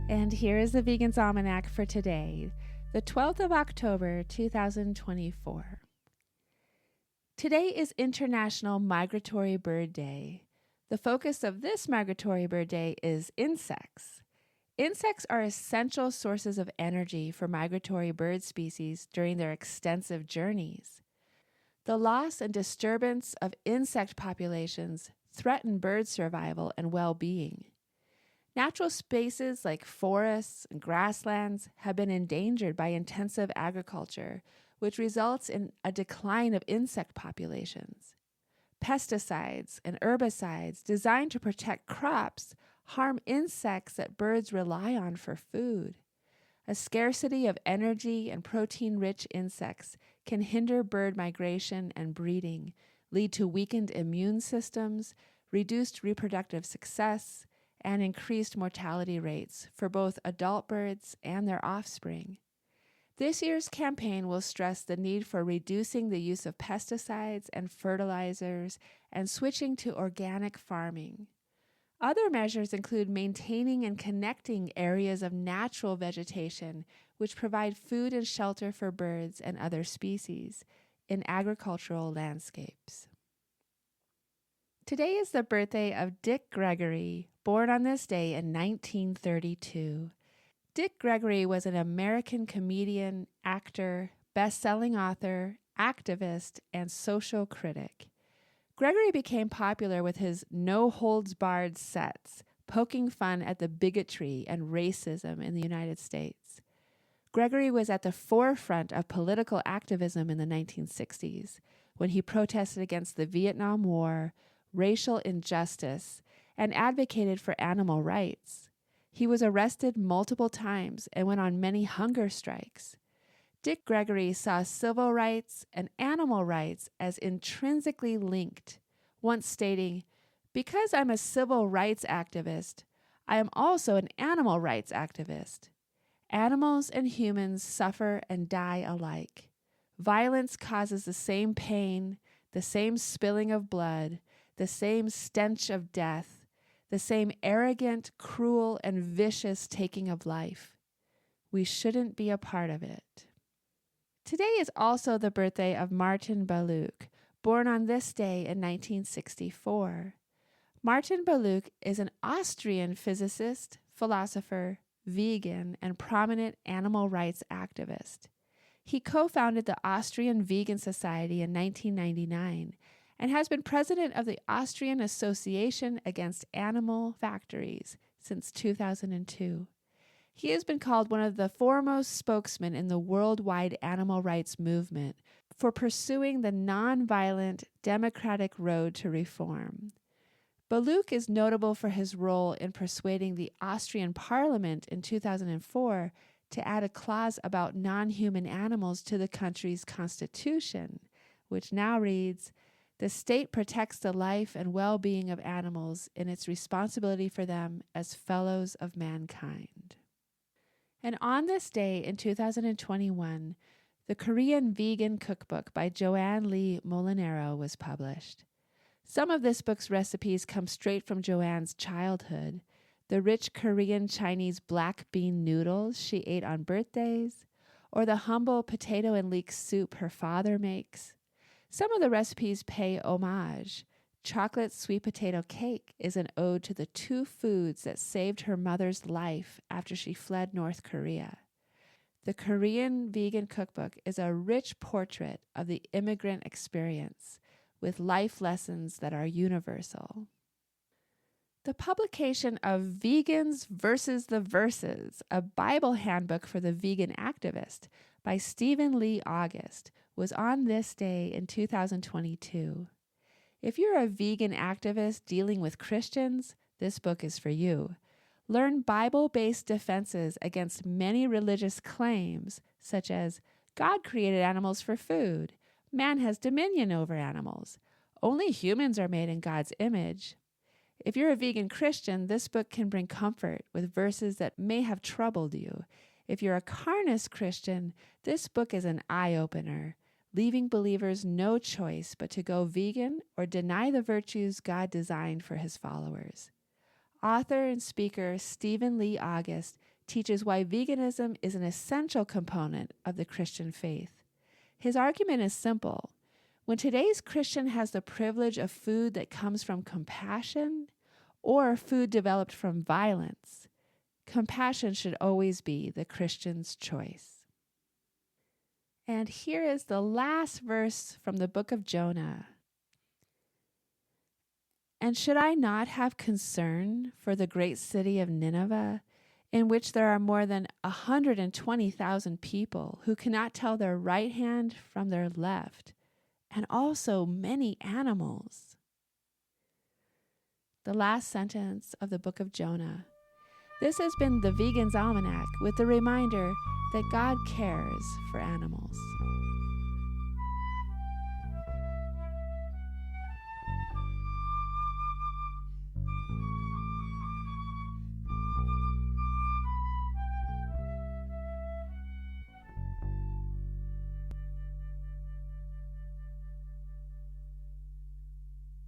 And here is the Vegan's Almanac for today, the 12th of October, 2024. Today is International Migratory Bird Day. The focus of this Migratory Bird Day is insects. Insects are essential sources of energy for migratory bird species during their extensive journeys. The loss and disturbance of insect populations threaten bird survival and well-being. Natural spaces like forests and grasslands have been endangered by intensive agriculture, which results in a decline of insect populations. Pesticides and herbicides designed to protect crops harm insects that birds rely on for food. A scarcity of energy and protein-rich insects can hinder bird migration and breeding, lead to weakened immune systems, reduced reproductive success, and increased mortality rates for both adult birds and their offspring. This year's campaign will stress the need for reducing the use of pesticides and fertilizers and switching to organic farming. Other measures include maintaining and connecting areas of natural vegetation which provide food and shelter for birds and other species in agricultural landscapes. Today is the birthday of Dick Gregory, born on this day in 1932. Dick Gregory was an American comedian, actor, best-selling author, activist, and social critic. Gregory became popular with his no-holds-barred sets, poking fun at the bigotry and racism in the United States. Gregory was at the forefront of political activism in the 1960s, when he protested against the Vietnam War, racial injustice, and advocated for animal rights. He was arrested multiple times and went on many hunger strikes. Dick Gregory saw civil rights and animal rights as intrinsically linked, once stating, "Because I'm a civil rights activist, I am also an animal rights activist. Animals and humans suffer and die alike. Violence causes the same pain, the same spilling of blood, the same stench of death, the same arrogant, cruel, and vicious taking of life. We shouldn't be a part of it." Today is also the birthday of Martin Balluch, born on this day in 1964. Martin Balluch is an Austrian physicist, philosopher, vegan, and prominent animal rights activist. He co-founded the Austrian Vegan Society in 1999 and has been president of the Austrian Association Against Animal Factories since 2002. He has been called one of the foremost spokesmen in the worldwide animal rights movement for pursuing the nonviolent democratic road to reform. Balluch is notable for his role in persuading the Austrian parliament in 2004 to add a clause about non-human animals to the country's constitution, which now reads, "The state protects the life and well-being of animals in its responsibility for them as fellows of mankind." And on this day in 2021, the Korean Vegan Cookbook by Joanne Molinaro was published. Some of this book's recipes come straight from Joanne's childhood. The rich Korean Chinese black bean noodles she ate on birthdays, or the humble potato and leek soup her father makes. Some of the recipes pay homage. Chocolate sweet potato cake is an ode to the two foods that saved her mother's life after she fled North Korea. The Korean Vegan Cookbook is a rich portrait of the immigrant experience, with life lessons that are universal. The publication of Vegans versus the Verses, a Bible handbook for the vegan activist by Stephen Lee August, was on this day in 2022. If you're a vegan activist dealing with Christians, this book is for you. Learn Bible-based defenses against many religious claims, such as God created animals for food, man has dominion over animals, only humans are made in God's image. If you're a vegan Christian, this book can bring comfort with verses that may have troubled you. If you're a carnist Christian, this book is an eye-opener, leaving believers no choice but to go vegan or deny the virtues God designed for his followers. Author and speaker Stephen Lee August teaches why veganism is an essential component of the Christian faith. His argument is simple. When today's Christian has the privilege of food that comes from compassion or food developed from violence, compassion should always be the Christian's choice. And here is the last verse from the book of Jonah. And should I not have concern for the great city of Nineveh, in which there are more than 120,000 people who cannot tell their right hand from their left, and also many animals? The last sentence of the book of Jonah. This has been the Vegan's Almanac with the reminder that God cares for animals.